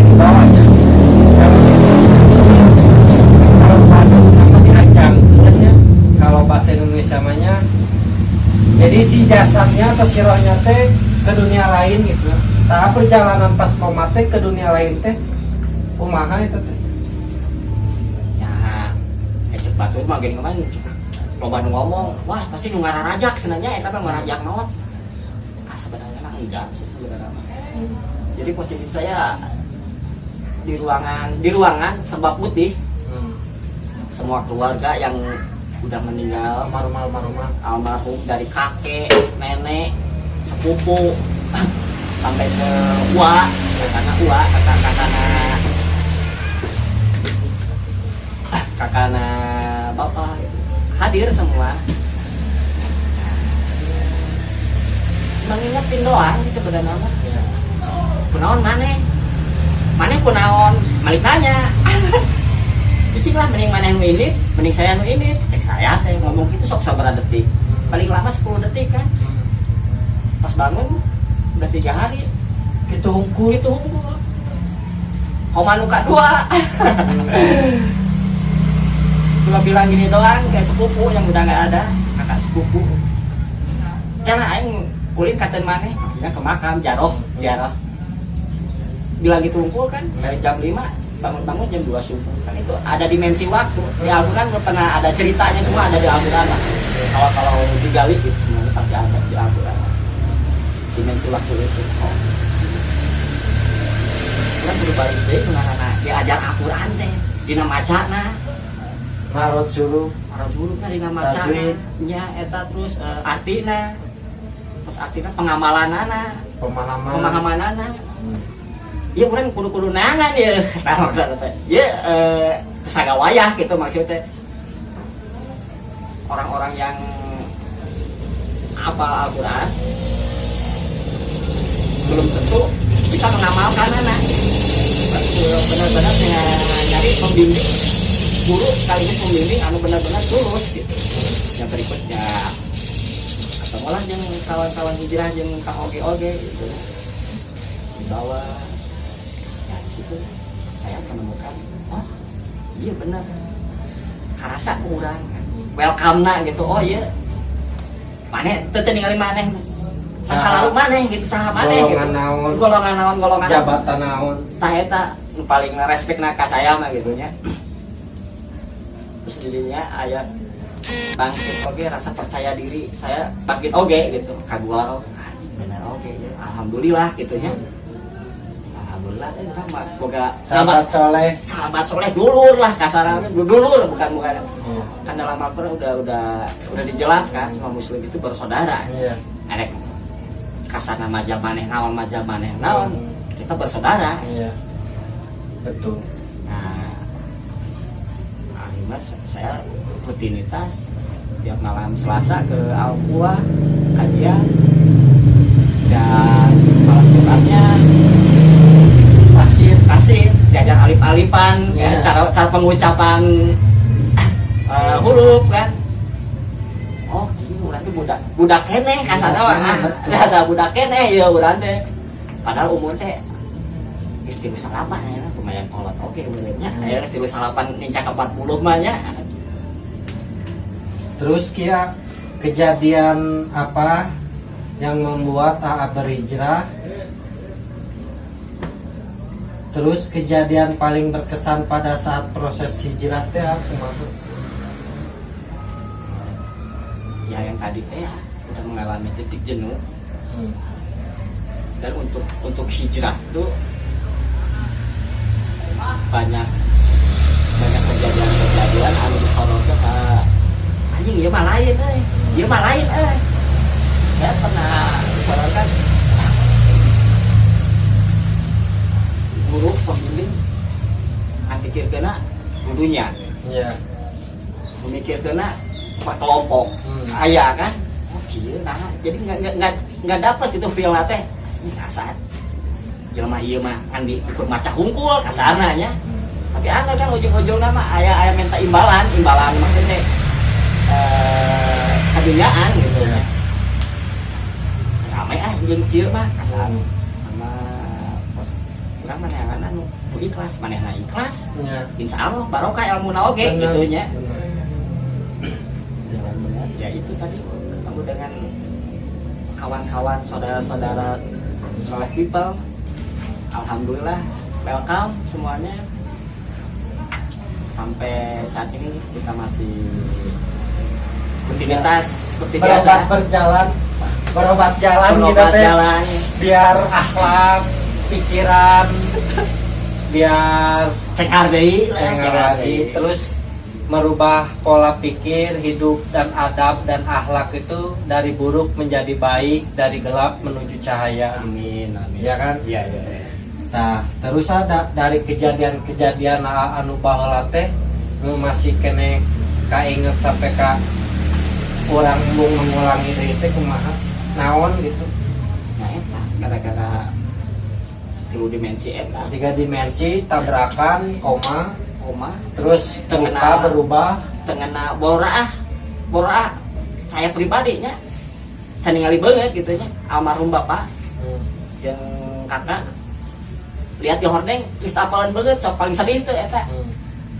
Speaker 2: kalau bahasa Indonesia namanya jadi si jasadnya atau si rohnya teh ke dunia lain gitu. Nah perjalanan pas koma teh ke dunia lain teh kumaha itu teh
Speaker 1: batur mah gini kemana loba nu ngomong wah pasti nu ngararajak sebenarnya eta mah ngarajak naon sebenarnya mah enggak sih sebenarnya mah. Jadi posisi saya di ruangan serba putih. Semua keluarga yang udah meninggal almarhum dari kakek, nenek, sepupu sampai ke kakana bapak itu hadir semua. Cuma ngingetin doang sih sebenarnya mah. Kunaon maneh kunaon malitanya. Cicing lah mending maneh nu ini, mending saya nu ini. Cek saya teh ngomong gitu sok sabar detik. Paling lama 10 detik kan. Pas bangun udah 3 hari. Gitu hungkul. Koma nu kadua. Cuma bilang gini doang kayak sepupu yang udah nggak ada, kakak sepupu. Karena aing ulin katen maneh, akhirnya ke makam jaroh. Bilang gitu hungkul kan dari jam 5 bangun jam 2 subuh kan itu ada dimensi waktu di Al-Quran pernah ada ceritanya semua ada di Al-Quran lah. Kalau digali itu semuanya pasti ada di Al-Quran dimensi waktu itu. Kan berbalik deh dengan diajar Al-Quran teh dina macana
Speaker 2: marot suruh
Speaker 1: na dina macana nya eta terus artina pemahamanana. Iya orang kudu nangan ya. Nah maksudnya teh. Ya kesagawayah gitu maksudnya. Orang-orang yang hafal Al-Qur'an belum tentu bisa mengamalkan anak. Benar-benar nyari pembimbing guru sekaligus pembimbing anu benar-benar lulus gitu. Yang berikutnya ketemu lah yang kawan-kawan hijrah yang Kang Oge gitu. Di bawah itu saya menemukan oh iya benar karasa kurang welcome na gitu. Oh iya maneh teu ningali maneh selalu maneh gitu saha maneh golongan naon
Speaker 2: jabatan naon
Speaker 1: tah eta paling respect na ka saya mah gitu nya. Terus dirinya aya bangkit oge rasa percaya diri saya bangkit oge gitu kadua bener oge ya. Alhamdulillah gitu nya. Alhamdulillah boga sahabat soleh dulur lah kasarnya dulur bukan kan dalam Al-Quran udah dijelaskan semua muslim itu bersaudara. Ada kasarna mazhab maneh naon kita bersaudara.
Speaker 2: Betul.
Speaker 1: Nah akhirnya saya rutinitas tiap malam Selasa ke Al-Quwa kajian dan malam Jumatnya kasih diajar alif-alifan cara pengucapan huruf kan. Oh urang teh budak keneh kasana mah ada budak keneh ya urang teh padahal umur teh geus 38 ya lumayan kolot oke benernya aya 38 nincak 40 mah nya.
Speaker 2: Terus kia kejadian apa yang membuat AA berhijrah? Terus kejadian paling berkesan pada saat proses hijrah teh apa maksud?
Speaker 1: Ya yang tadi teh ya, udah mengalami titik jenuh. Dan untuk hijrah tuh banyak kejadian anu disorot ke anjing ieu mah lain Saya pernah disorotkan guru pembimbing pikir kena gurunya memikir kena kelompok ayah kan jadi nggak dapat itu feel teh ini kasar jelema ieu mah andi ikut maca hungkul kasarna nya tapi anggar kan ujung-ujung nama ayah minta imbalan maksudnya kedunyaan gitu ya ramai jeung kieu mah kasar sama mana yang anu ikhlas manehna ikhlas insya Allah barokah ilmu oge gitunya. Ya itu tadi ketemu dengan kawan-kawan saudara-saudara soleh people, alhamdulillah welcome semuanya. Sampai saat ini kita masih rutinitas seperti biasa.
Speaker 2: Berobat jalan gitu
Speaker 1: Berobat
Speaker 2: teh.
Speaker 1: jalan.
Speaker 2: Biar akhlak, pikiran, biar
Speaker 1: Cengar deui lah,
Speaker 2: cengar lagi. Terus merubah pola pikir, hidup dan adab dan akhlak itu dari buruk menjadi baik, dari gelap menuju cahaya.
Speaker 1: Amin, amin.
Speaker 2: Ya kan?
Speaker 1: Iya, iya.
Speaker 2: Nah, terus ada dari kejadian-kejadian anu baheula teh nu masih kene kainget sampai ka urang embung mengulangi deui teh kumaha? Naon gitu.
Speaker 1: Nah, eta gara-gara 3 dimensi eta.
Speaker 2: 3 dimensi, tabrakan, koma, terus
Speaker 1: Terkena-
Speaker 2: berubah.
Speaker 1: Tengena bora saya pribadinya can ningali beungeut gitu nya almarhum bapak jeung kakak lihat di hordeng geus apalan beungeut sok paling sedih teh eta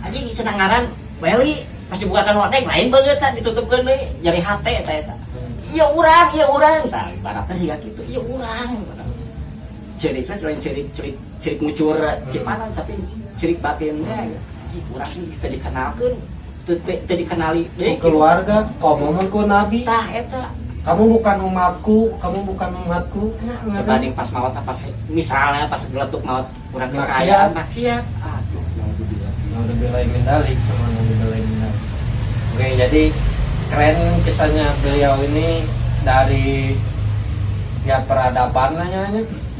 Speaker 1: anjing cenah ngaran beli pas dibukakan hordeng lain beungeut tah ditutupkeun deui jari hate eta iya urang tah ibaratna siga kitu iya urang cerikna selain cerik ngucur cipanan tapi cerik batinnya urang geus teu dikenalkeun teu dikenali deui
Speaker 2: Keluarga, komo ku nabi.
Speaker 1: tah eta
Speaker 2: Kamu bukan umatku.
Speaker 1: coba nih pas maut pas misalnya pas geletuk maut kurang
Speaker 2: Maksiat.
Speaker 1: kekayaan maksiat aduh naudzubillah.
Speaker 2: Naudzubillah min dzalik, semua naudzubillah min dzalik. Oke, jadi keren kisahnya beliau ini dari ya peradaban nanya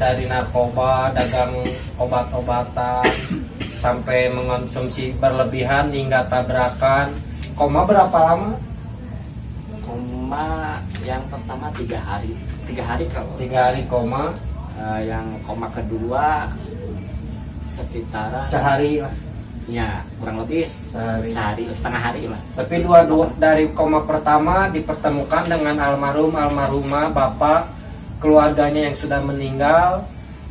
Speaker 2: dari narkoba, dagang obat-obatan sampai mengonsumsi berlebihan hingga tabrakan. Koma berapa lama?
Speaker 1: Koma yang pertama 3 hari kalau
Speaker 2: 3 hari koma,
Speaker 1: yang koma kedua sekitaran
Speaker 2: sehari lah.
Speaker 1: ya kurang lebih
Speaker 2: Sehari.
Speaker 1: setengah hari lah.
Speaker 2: Tapi dua dari koma pertama dipertemukan dengan almarhumah bapak keluarganya yang sudah meninggal.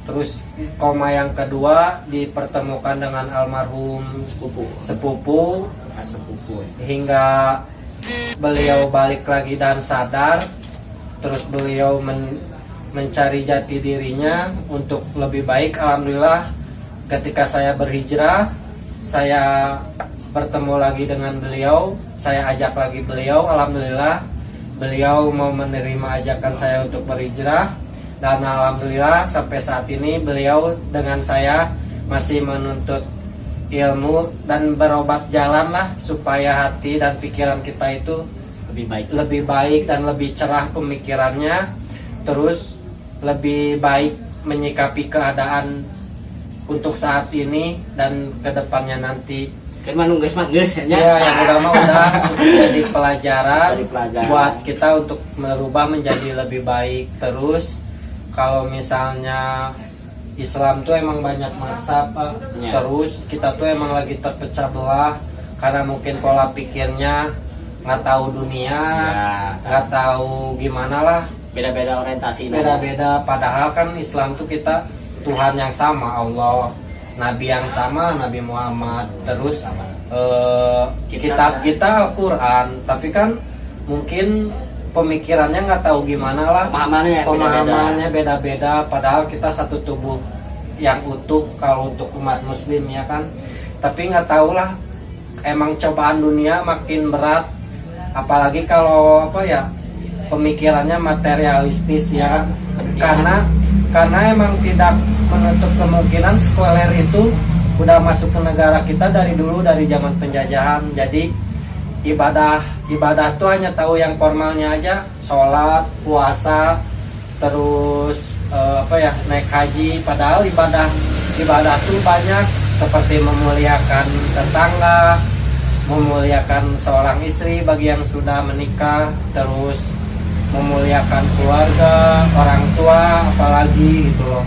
Speaker 2: Terus koma yang kedua dipertemukan dengan almarhum sepupu hingga beliau balik lagi dan sadar. Terus beliau mencari jati dirinya untuk lebih baik. Alhamdulillah ketika saya berhijrah, saya bertemu lagi dengan beliau, saya ajak lagi beliau. Alhamdulillah beliau mau menerima ajakan saya untuk berhijrah. Dan alhamdulillah sampai saat ini beliau dengan saya masih menuntut ilmu dan berobat jalan lah supaya hati dan pikiran kita itu lebih baik dan lebih cerah pemikirannya, terus lebih baik menyikapi keadaan untuk saat ini dan kedepannya nanti.
Speaker 1: Kan manunggeus
Speaker 2: Ya, yang udah cukup jadi pelajaran buat kita untuk merubah menjadi lebih baik. Terus kalau misalnya Islam tuh emang banyak mazhab,
Speaker 1: Ya.
Speaker 2: terus kita tuh emang lagi terpecah belah karena mungkin pola pikirnya nggak tahu dunia, nggak tahu gimana lah,
Speaker 1: beda-beda orientasi
Speaker 2: beda-beda. Padahal kan Islam tuh kita Tuhan yang sama, Allah, Nabi yang sama, Nabi Muhammad, terus kitab kita Al-Quran. Tapi kan mungkin pemikirannya nggak tahu gimana lah, pemahamannya beda-beda. Padahal kita satu tubuh yang utuh kalau untuk umat muslim ya kan. Tapi nggak tahu lah, emang cobaan dunia makin berat, apalagi kalau pemikirannya materialistis ya kan. Karena emang tidak menutup kemungkinan sekuler itu udah masuk ke negara kita dari dulu, dari zaman penjajahan. Jadi ibadah tuh hanya tahu yang formalnya aja, sholat, puasa, terus naik haji. Padahal ibadah tuh banyak, seperti memuliakan tetangga, memuliakan seorang istri bagi yang sudah menikah, terus memuliakan keluarga, orang tua apalagi gitu loh.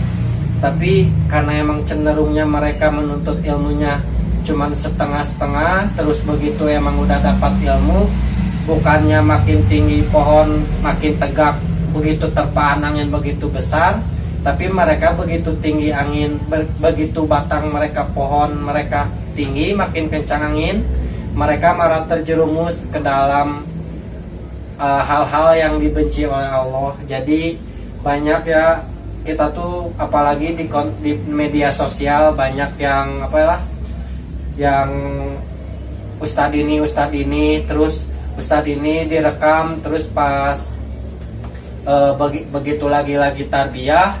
Speaker 2: Tapi karena emang cenderungnya mereka menuntut ilmunya cuman setengah-setengah, terus begitu emang udah dapat ilmu, bukannya makin tinggi pohon makin tegak, begitu terpaan angin begitu besar, tapi mereka begitu tinggi angin, begitu batang mereka pohon mereka tinggi, makin kencang angin, mereka malah terjerumus ke dalam hal-hal yang dibenci oleh Allah. Jadi banyak ya kita tuh, apalagi di media sosial banyak yang yang ustadz ini terus Ustadz ini direkam, terus pas begitu lagi tarbiyah,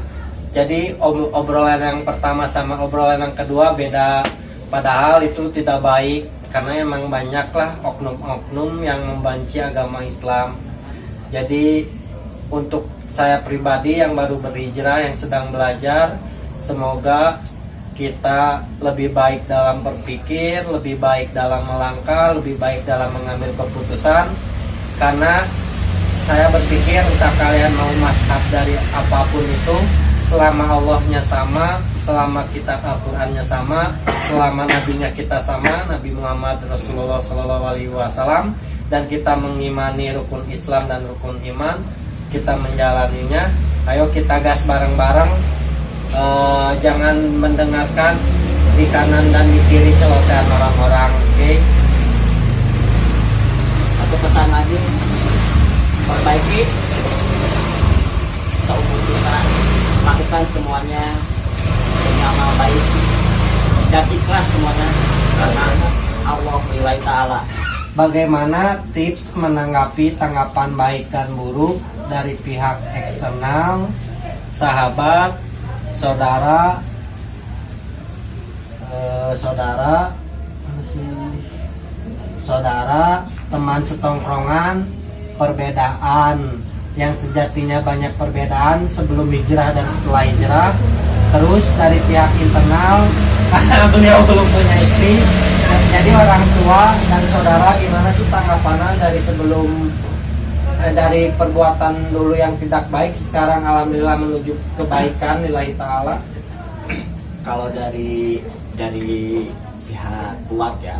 Speaker 2: jadi obrolan yang pertama sama obrolan yang kedua beda, padahal itu tidak baik karena emang banyaklah oknum-oknum yang membenci agama Islam. Jadi untuk saya pribadi yang baru berhijrah, yang sedang belajar, semoga kita lebih baik dalam berpikir, lebih baik dalam melangkah, lebih baik dalam mengambil keputusan. Karena saya berpikir entah kalian mau mazhab dari apapun itu, selama Allahnya sama, selama kitab Al-Qur'annya sama, selama nabinya kita sama, Nabi Muhammad Rasulullah SAW, dan kita mengimani rukun Islam dan rukun iman, kita menjalaninya. Ayo kita gas bareng-bareng. Jangan mendengarkan di kanan dan di kiri celotehan orang-orang. Oke?
Speaker 1: Satu pesan lagi, perbaiki seumur kita, lakukan semuanya dengan amal baik dan ikhlas semuanya karena Allah lillahi ta'ala.
Speaker 2: Bagaimana tips menanggapi tanggapan baik dan buruk dari pihak eksternal, sahabat, saudara, teman setongkrongan, perbedaan yang sejatinya banyak perbedaan sebelum hijrah dan setelah hijrah. Terus dari pihak internal, karena beliau belum punya istri, jadi orang tua dan saudara, gimana sih tanggapannya dari sebelum dari perbuatan dulu yang tidak baik, sekarang alhamdulillah menuju kebaikan lillahi ta'ala.
Speaker 1: Kalau dari pihak keluarga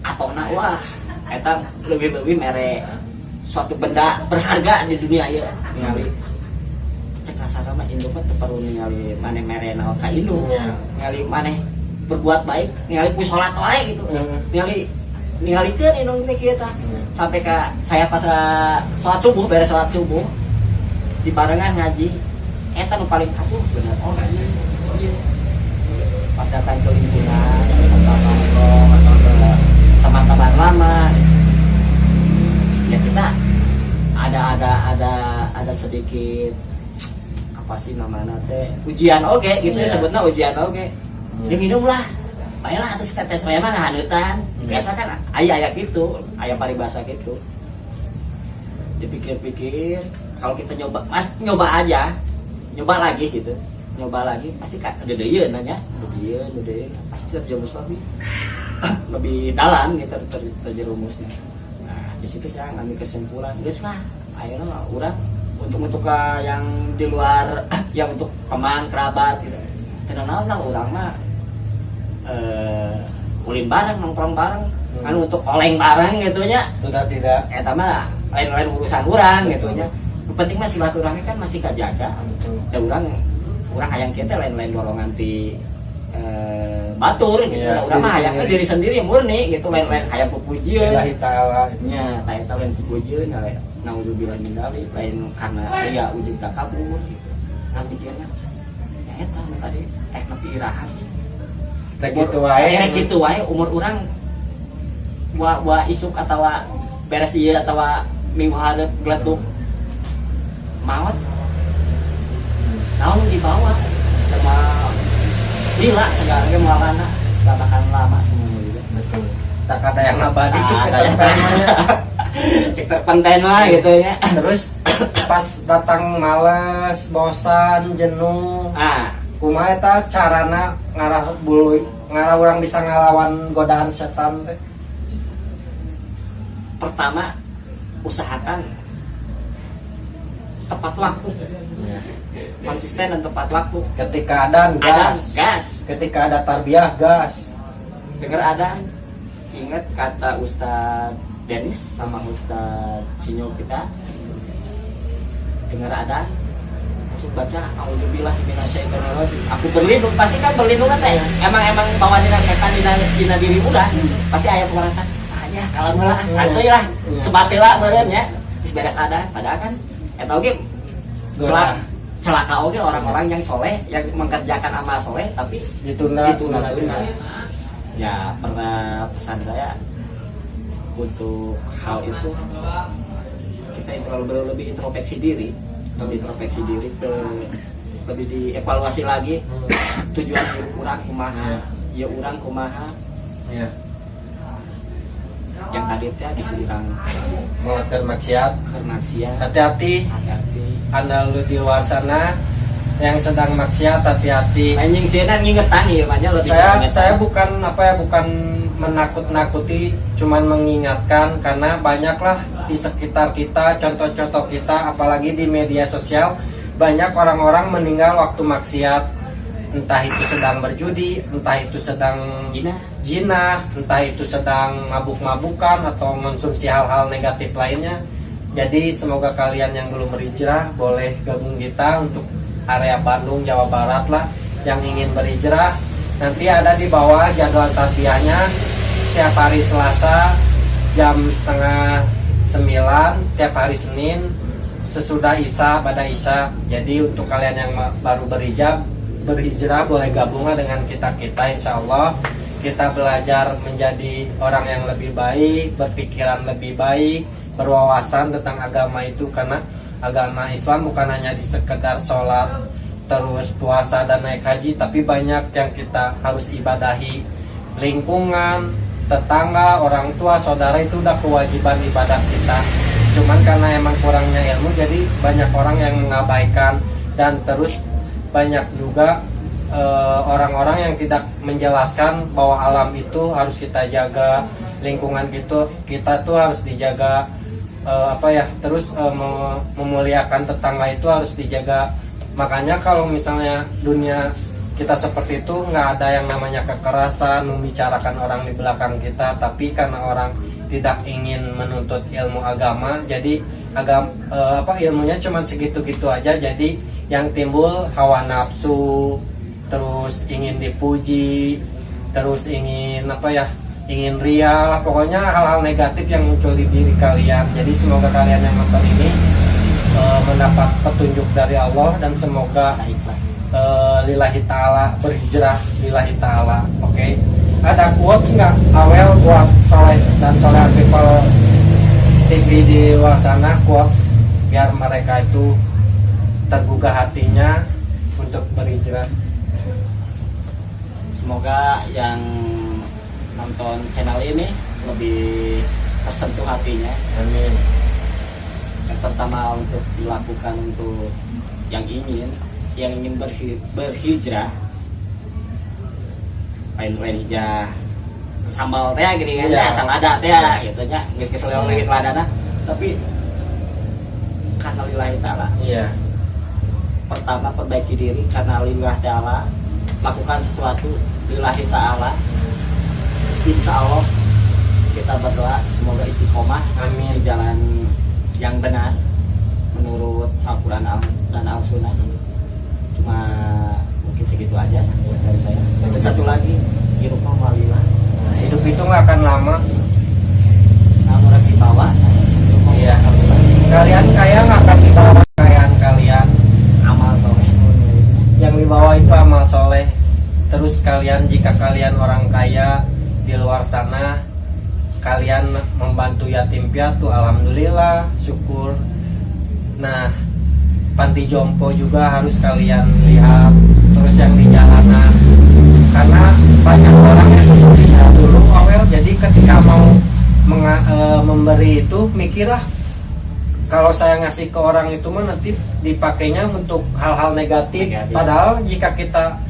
Speaker 1: atau wah eta lebih mere suatu benda berharga di dunia ya ningali cek kasar mah induk teh perlu ningali maneh mere naon ka induk ningali maneh berbuat baik, ningali ku salat wae gitu, ningalikeun indung teh kieu tah sampai ke saya pas sholat subuh, beres sholat subuh di barengan ngaji eta nu paling atuh bener. Oh iya pas datang ke lingkungan atau ke teman-teman lama ya kita ada sedikit apa sih namanya teh ujian oke gitu ya, sebutnya ujian oke. Yang minum lah baiklah atus tetes saya mah ngahanutan biasa kan aya gitu, aya paribasa gitu. Dipikir-pikir kalau kita nyoba aja, nyoba lagi gitu, nyoba lagi pasti kan dedeyeun nanya dedeyeun pasti terjerumus lebih dalam gitu terjerumusnya. Nah di situ saya ngambil kesimpulan geus lah ayeuna mah urang untuk yang di luar yang untuk teman kerabat gitu tenang lah urang mah ulin bareng, nongkrong bareng, kan untuk oleng bareng gitunya.
Speaker 2: Sudah tidak.
Speaker 1: Eta mah lain-lain urusan urang gitunya. Yang penting mah silaturahmi kan masih kajaga. Da urang hayang kita lain-lain golongan ti batur gitu.
Speaker 2: Ya,
Speaker 1: Urang mah hayang diri sendiri murni gitu, lain-lain hayang pupujieun.
Speaker 2: Lillahi ta'ala.
Speaker 1: Nya, eta lain pupujieun, naudzubillah min dzalik, lain karena aya ujug takabur gitu. Nah pikirna ya eta nu tadi nepi iraha sih. Gitu wae umur orang wa isuk atau beres ieu atau minggu hadap geletuk maut naon dibawa sama lila segala ge mualana gak bakal lama semuanya juga.
Speaker 2: Betul. Tak ada yang abadi cek
Speaker 1: cek terpenten lah gitu ya.
Speaker 2: Terus pas datang males, bosan, jenuh, kumaha eta carana ngarah urang bisa ngalawan godaan setan teh?
Speaker 1: Pertama, usahakan tepat waktu. Konsisten dan tepat waktu.
Speaker 2: Ketika adan gas. Ketika ada tarbiyah gas.
Speaker 1: Dengar adan. Ingat kata Ustadz Denis sama Ustadz Sinyo kita. Dengar adan. Baca auzubillahi minasyaitonir rajim. Aku berlindung, pasti kan berlindung kan teh. Emang bawa dina setan dina diri urang. Pasti aya pemerasan. Ya kalau meulah santuy lah. Sebatila meureun nya. Geus beres ada padahal kan eta oge celaka oge orang-orang yang soleh yang mengerjakan amal soleh tapi ditunda. Ya pernah pesan saya untuk hal itu kita lebih introspeksi diri, lebih dievaluasi lagi tujuan hidup orang kumaha, ya orang kumaha.
Speaker 2: Iya.
Speaker 1: Yang tadi teh disirang
Speaker 2: Melakukan maksiat. Hati-hati. Anda lu di luar sana yang sedang maksiat, hati-hati.
Speaker 1: Anjing sieuna ngingetan ya banyak lebih.
Speaker 2: Saya bukan bukan menakut-nakuti, cuman mengingatkan karena banyaklah di sekitar kita, contoh-contoh kita, apalagi di media sosial banyak orang-orang meninggal waktu maksiat, entah itu sedang berjudi, entah itu sedang zina, entah itu sedang mabuk-mabukan atau mengonsumsi hal-hal negatif lainnya. Jadi semoga kalian yang belum berhijrah boleh gabung kita untuk area Bandung, Jawa Barat lah. Yang ingin berhijrah nanti ada di bawah jadwal tarbiyahnya setiap hari Selasa jam 8:30, tiap hari Senin sesudah Isya, pada Isya. Jadi untuk kalian yang baru berhijrah boleh gabunglah dengan kita insya Allah. Kita belajar menjadi orang yang lebih baik, berpikiran lebih baik, berwawasan tentang agama itu, karena agama Islam bukan hanya di sekedar sholat, terus puasa dan naik haji, tapi banyak yang kita harus ibadahi. Lingkungan, tetangga, orang tua, saudara itu udah kewajiban ibadah kita. Cuman karena emang kurangnya ilmu, jadi banyak orang yang mengabaikan, dan terus banyak juga orang-orang yang tidak menjelaskan bahwa alam itu harus kita jaga, lingkungan kita tuh harus dijaga, terus memuliakan tetangga itu harus dijaga. Makanya kalau misalnya dunia kita seperti itu, nggak ada yang namanya kekerasan, membicarakan orang di belakang kita, tapi karena orang tidak ingin menuntut ilmu agama, jadi ilmunya cuma segitu-gitu aja. Jadi yang timbul hawa nafsu, terus ingin dipuji, terus ingin ingin ria lah, pokoknya hal-hal negatif yang muncul di diri kalian. Jadi semoga kalian yang nonton ini mendapat petunjuk dari Allah, dan semoga lillahi ta'ala, berhijrah lillahi ta'ala. Oke. Ada quotes nggak Awel buat soleh dan soleh people TV di luar sana, quotes biar mereka itu tergugah hatinya untuk berhijrah?
Speaker 1: Semoga yang nonton channel ini lebih tersentuh hatinya.
Speaker 2: Amin.
Speaker 1: Yang pertama untuk dilakukan untuk yang ingin berhijrah, lain hijrah sambal teh gini kan,
Speaker 2: ya.
Speaker 1: Asal ada teh gitu nya, geus keseleweng lagi teladana, tapi karena lillahi ta'ala.
Speaker 2: Iya.
Speaker 1: Pertama perbaiki diri karena lillahi ta'ala, lakukan sesuatu lillahi ta'ala. Insya Allah kita berdoa semoga istiqomah,
Speaker 2: amin,
Speaker 1: di jalan yang benar menurut Al-Quran dan Al-Sunnah. Cuma mungkin segitu aja dari saya. Dan satu lagi, hidup walillah.
Speaker 2: Hidup itu nggak akan lama.
Speaker 1: Namun orang dibawa.
Speaker 2: Iya. Kalian kaya nggak akan dibawa kekayaan kalian.
Speaker 1: Amal soleh.
Speaker 2: Yang dibawa itu amal soleh. Terus kalian, jika kalian orang kaya di luar sana, kalian membantu yatim piatu, alhamdulillah, syukur. Nah, panti jompo juga harus kalian lihat. Terus yang di jalanan, karena banyak orang yang seperti saya dulu Awel, jadi ketika mau memberi itu mikirlah, kalau saya ngasih ke orang itu mah nanti dipakainya untuk hal-hal negatif. Padahal jika kita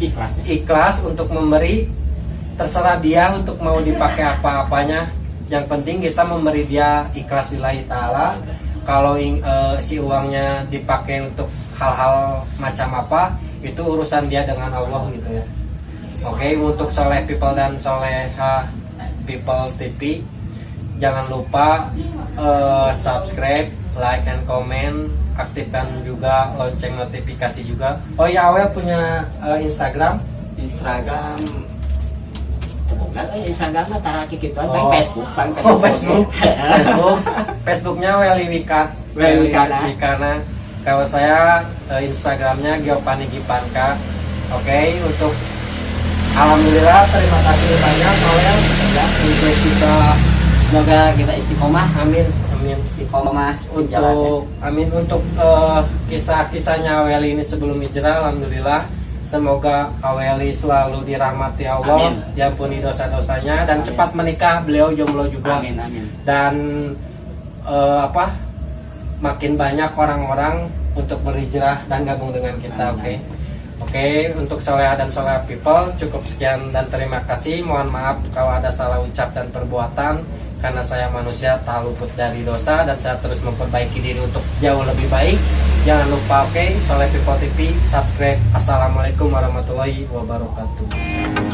Speaker 2: ikhlas untuk memberi, terserah dia untuk mau dipakai apa-apanya. Yang penting kita memberi dia ikhlas lillahi ta'ala. Kalau si uangnya dipakai untuk hal-hal macam apa, itu urusan dia dengan Allah gitu ya. Oke, untuk soleh people dan soleha people TV, jangan lupa subscribe, like and comment, aktifkan juga lonceng notifikasi juga. Oh ya, Awel punya Instagram
Speaker 1: Instagram mah taraki kituan, Facebook.
Speaker 2: Facebooknya Weli Wikana. Kalau saya Instagramnya Giovanni Gipanka. Oke, untuk alhamdulillah terima kasih banyak Awel ya, untuk bisa
Speaker 1: Semoga kita istiqomah,
Speaker 2: Amin, amin.
Speaker 1: istiqomah jalannya.
Speaker 2: Amin untuk kisah-kisahnya Aweli ini sebelum hijrah. Alhamdulillah, semoga Aweli selalu dirahmati Allah,
Speaker 1: Amin.
Speaker 2: diampuni dosa-dosanya, dan
Speaker 1: Amin.
Speaker 2: cepat menikah. Beliau jomblo juga.
Speaker 1: Amin, amin.
Speaker 2: Dan makin banyak orang-orang untuk berhijrah dan gabung dengan kita.
Speaker 1: Amin.
Speaker 2: Oke, untuk Soleha dan Soleha People cukup sekian dan terima kasih. Mohon maaf kalau ada salah ucap dan perbuatan, karena saya manusia tak luput dari dosa, dan saya terus memperbaiki diri untuk jauh lebih baik. Jangan lupa Soleh People TV subscribe. Assalamualaikum warahmatullahi wabarakatuh.